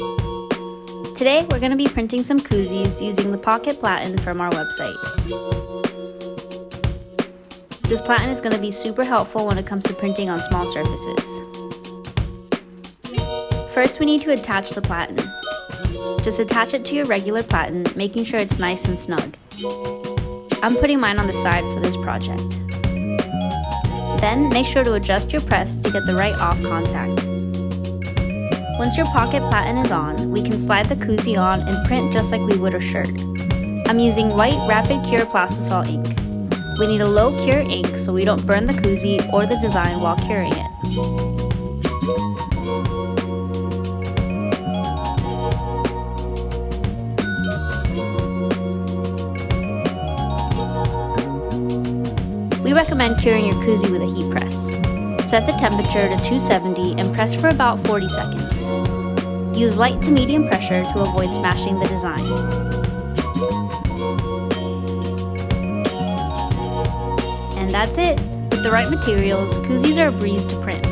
Today we're going to be printing some koozies using the pocket platen from our website. This platen is going to be super helpful when it comes to printing on small surfaces. First, we need to attach the platen. Just attach it to your regular platen, making sure it's nice and snug. I'm putting mine on the side for this project. Then, make sure to adjust your press to get the right off contact. Once your pocket platen is on, we can slide the koozie on and print just like we would a shirt. I'm using white Rapid Cure Plastisol ink. We need a low cure ink so we don't burn the koozie or the design while curing it. We recommend curing your koozie with a heat press. Set the temperature to 270 and press for about 40 seconds. Use light to medium pressure to avoid smashing the design. And that's it! With the right materials, koozies are a breeze to print.